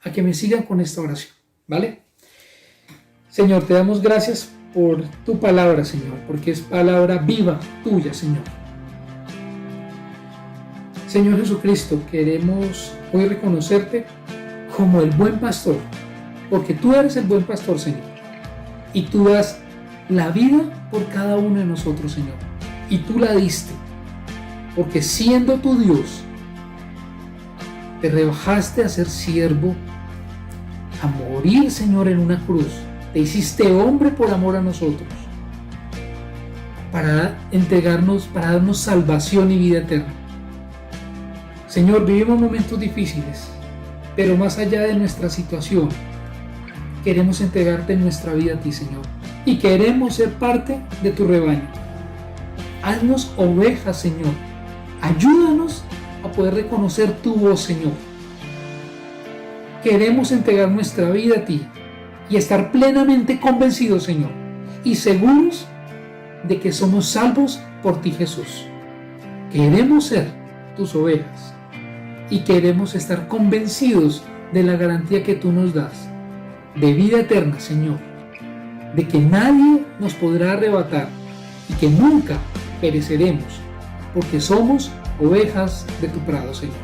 a que me sigan con esta oración, ¿vale? Señor, te damos gracias por tu palabra, Señor, porque es palabra viva tuya, Señor. Señor Jesucristo, queremos hoy reconocerte como el buen pastor, porque tú eres el buen pastor, Señor, y tú das la vida por cada uno de nosotros, Señor, y tú la diste, porque siendo tu Dios, te rebajaste a ser siervo, a morir, Señor, en una cruz. Te hiciste hombre por amor a nosotros, para entregarnos, para darnos salvación y vida eterna. Señor, vivimos momentos difíciles, pero más allá de nuestra situación, queremos entregarte nuestra vida a ti, Señor, y queremos ser parte de tu rebaño. Haznos ovejas, Señor. Ayúdanos a poder reconocer tu voz, Señor. Queremos entregar nuestra vida a ti y estar plenamente convencidos, Señor, y seguros de que somos salvos por ti, Jesús. Queremos ser tus ovejas y queremos estar convencidos de la garantía que tú nos das de vida eterna, Señor, de que nadie nos podrá arrebatar y que nunca pereceremos, porque somos ovejas de tu prado, Señor.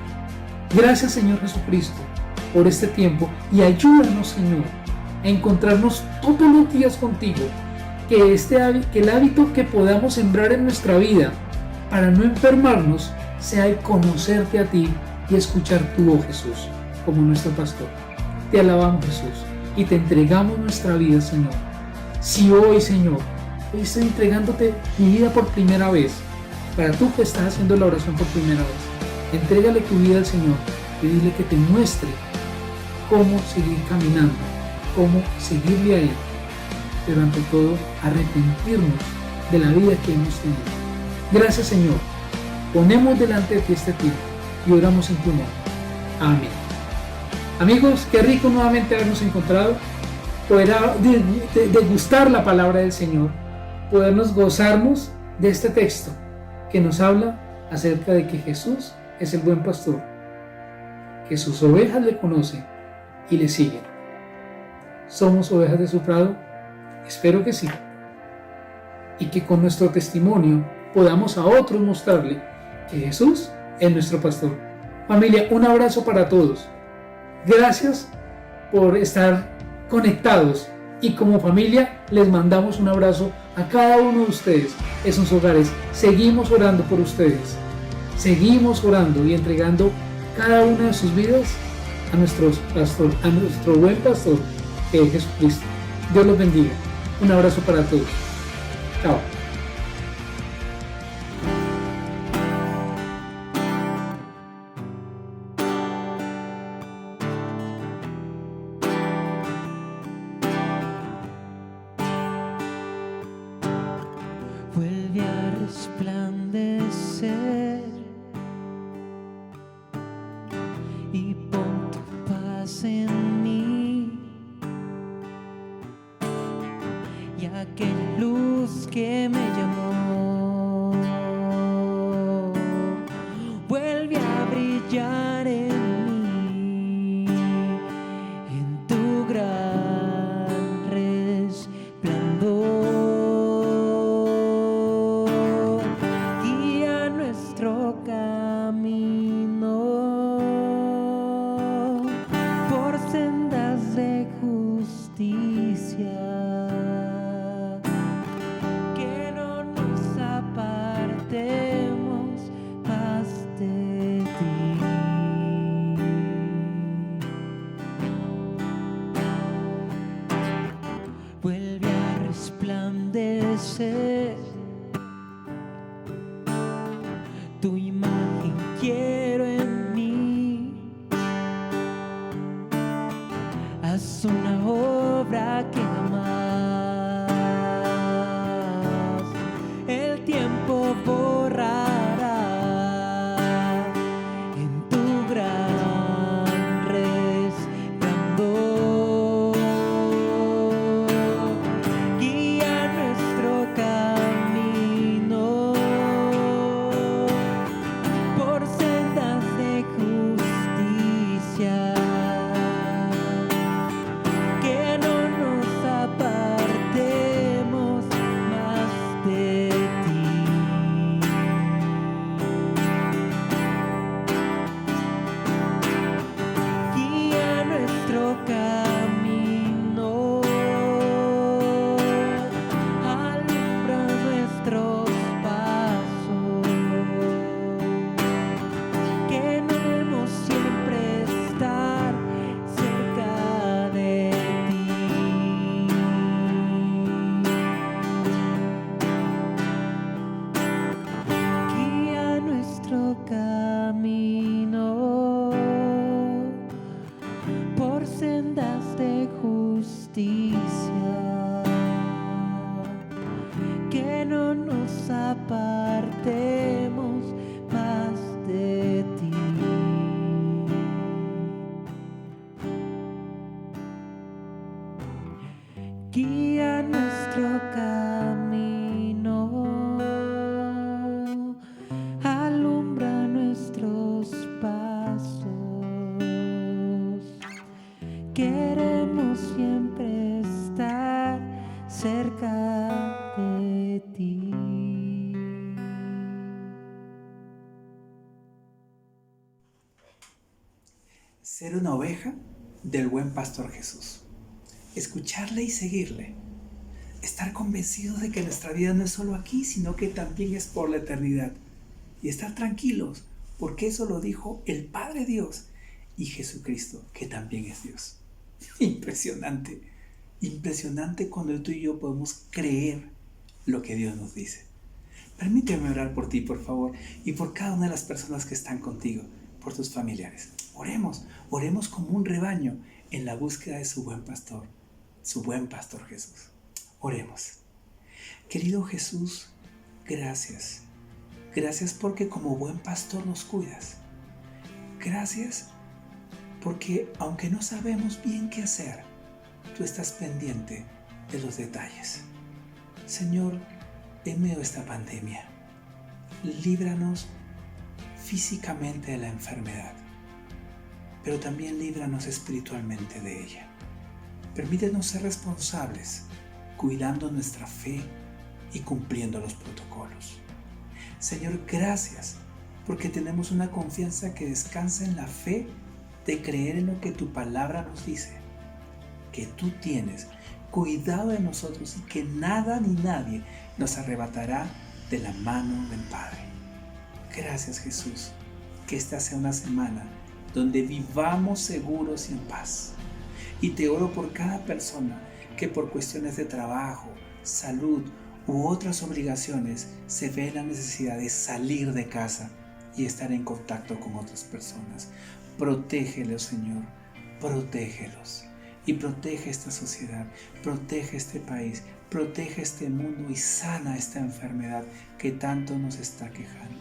Gracias, Señor Jesucristo, por este tiempo, y ayúdanos, Señor, a encontrarnos todos los días contigo, que el hábito que podamos sembrar en nuestra vida para no enfermarnos sea el conocerte a ti y escuchar tu voz, Jesús, como nuestro pastor. Te alabamos, Jesús, y te entregamos nuestra vida, Señor. Si hoy, Señor, hoy estoy entregándote mi vida por primera vez, para tú que estás haciendo la oración por primera vez, entrégale tu vida al Señor y dile que te muestre cómo seguir caminando, cómo seguirle a Él, pero ante todo arrepentirnos de la vida que hemos tenido. Gracias, Señor. Ponemos delante de ti este tiempo y oramos en tu nombre. Amén. Amigos, qué rico nuevamente habernos encontrado, poder degustar la palabra del Señor, podernos gozarnos de este texto que nos habla acerca de que Jesús es el buen pastor, que sus ovejas le conocen y le siguen. ¿Somos ovejas de su prado? Espero que sí. Y que con nuestro testimonio podamos a otros mostrarle que Jesús es nuestro pastor. Familia, un abrazo para todos. Gracias por estar conectados, y como familia les mandamos un abrazo a cada uno de ustedes en sus hogares. Seguimos orando por ustedes, seguimos orando y entregando cada una de sus vidas a nuestro buen pastor, que es Jesucristo. Dios los bendiga. Un abrazo para todos. Chao. Vuelve a resplandecer y pon tu paz en mí, y aquella luz que me llamó vuelve a brillar en mí, en tu gran resplandor. Guía nuestro camino por sendas de justicia, que no nos apartemos más de ti. Vuelve a resplandecer tu imagen, quiero en mí. Haz una obra que jamás el tiempo borrará, en tu gran resplandor. Guía nuestro camino ser una oveja del buen pastor Jesús. Escucharle y seguirle. Estar convencidos de que nuestra vida no es solo aquí, sino que también es por la eternidad. Y estar tranquilos, porque eso lo dijo el Padre Dios y Jesucristo, que también es Dios. Impresionante, impresionante cuando tú y yo podemos creer lo que Dios nos dice. Permíteme orar por ti, por favor, y por cada una de las personas que están contigo, por tus familiares. Oremos como un rebaño en la búsqueda de su buen pastor Jesús. Oremos. Querido Jesús, gracias. Gracias porque como buen pastor nos cuidas. Gracias porque aunque no sabemos bien qué hacer, tú estás pendiente de los detalles. Señor, en medio de esta pandemia, líbranos físicamente de la enfermedad, pero también líbranos espiritualmente de ella. Permítenos ser responsables, cuidando nuestra fe y cumpliendo los protocolos. Señor, gracias porque tenemos una confianza que descansa en la fe de creer en lo que tu palabra nos dice, que tú tienes cuidado de nosotros y que nada ni nadie nos arrebatará de la mano del Padre. Gracias, Jesús, que esta sea una semana donde vivamos seguros y en paz. Y te oro por cada persona que por cuestiones de trabajo, salud u otras obligaciones se ve en la necesidad de salir de casa y estar en contacto con otras personas. Protégelos, Señor, protégelos. Y protege esta sociedad, protege este país, protege este mundo y sana esta enfermedad que tanto nos está quejando.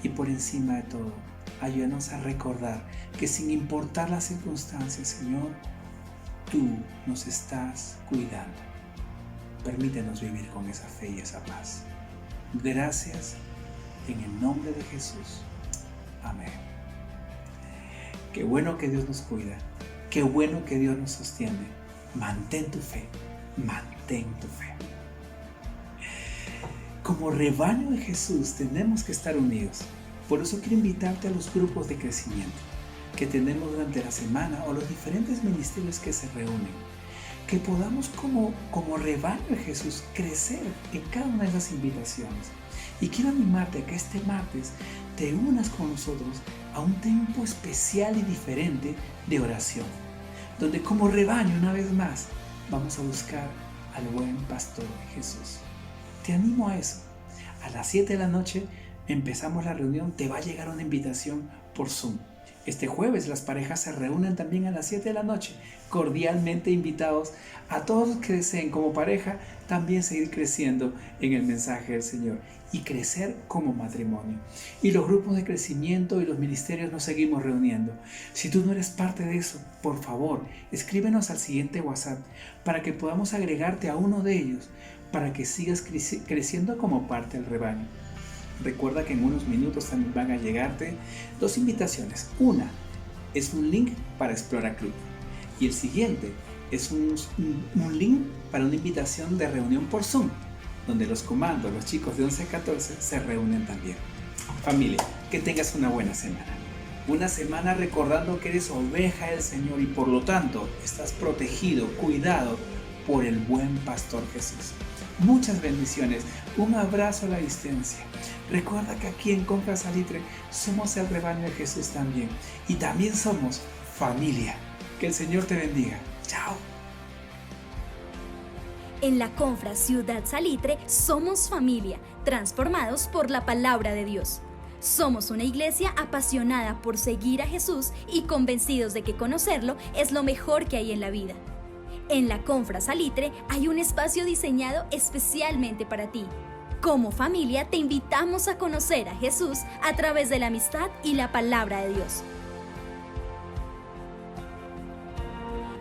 Y por encima de todo, ayúdanos a recordar que sin importar las circunstancias, Señor, tú nos estás cuidando. Permítenos vivir con esa fe y esa paz. Gracias en el nombre de Jesús. Amén. Qué bueno que Dios nos cuida. Qué bueno que Dios nos sostiene. Mantén tu fe. Mantén tu fe. Como rebaño de Jesús tenemos que estar unidos. Por eso quiero invitarte a los grupos de crecimiento que tenemos durante la semana o los diferentes ministerios que se reúnen. Que podamos como rebaño de Jesús crecer en cada una de esas invitaciones. Y quiero animarte a que este martes te unas con nosotros a un tiempo especial y diferente de oración, donde como rebaño una vez más vamos a buscar al buen pastor Jesús. Te animo a eso. A las 7 de la noche empezamos la reunión, te va a llegar una invitación por Zoom. Este jueves las parejas se reúnen también a las 7 de la noche, cordialmente invitados a todos los que deseen como pareja también seguir creciendo en el mensaje del Señor y crecer como matrimonio. Y los grupos de crecimiento y los ministerios nos seguimos reuniendo. Si tú no eres parte de eso, por favor, escríbenos al siguiente WhatsApp para que podamos agregarte a uno de ellos, para que sigas creciendo como parte del rebaño. Recuerda que en unos minutos también van a llegarte 2 invitaciones. Una es un link para Explora Club y el siguiente es un link para una invitación de reunión por Zoom, donde los comandos, los chicos de 11 a 14 se reúnen también. Familia, que tengas una buena semana. Una semana recordando que eres oveja del Señor y por lo tanto estás protegido, cuidado por el buen pastor Jesús. Muchas bendiciones, un abrazo a la distancia. Recuerda que aquí en Confra Salitre somos el rebaño de Jesús también y también somos familia. Que el Señor te bendiga. Chao. En la Confra Ciudad Salitre somos familia, transformados por la palabra de Dios. Somos una iglesia apasionada por seguir a Jesús y convencidos de que conocerlo es lo mejor que hay en la vida. En la Confra Salitre hay un espacio diseñado especialmente para ti. Como familia te invitamos a conocer a Jesús a través de la amistad y la palabra de Dios.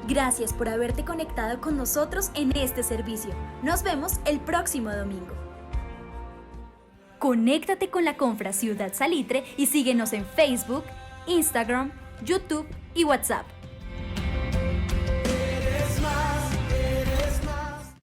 Gracias por haberte conectado con nosotros en este servicio. Nos vemos el próximo domingo. Conéctate con la Confra Ciudad Salitre y síguenos en Facebook, Instagram, YouTube y WhatsApp.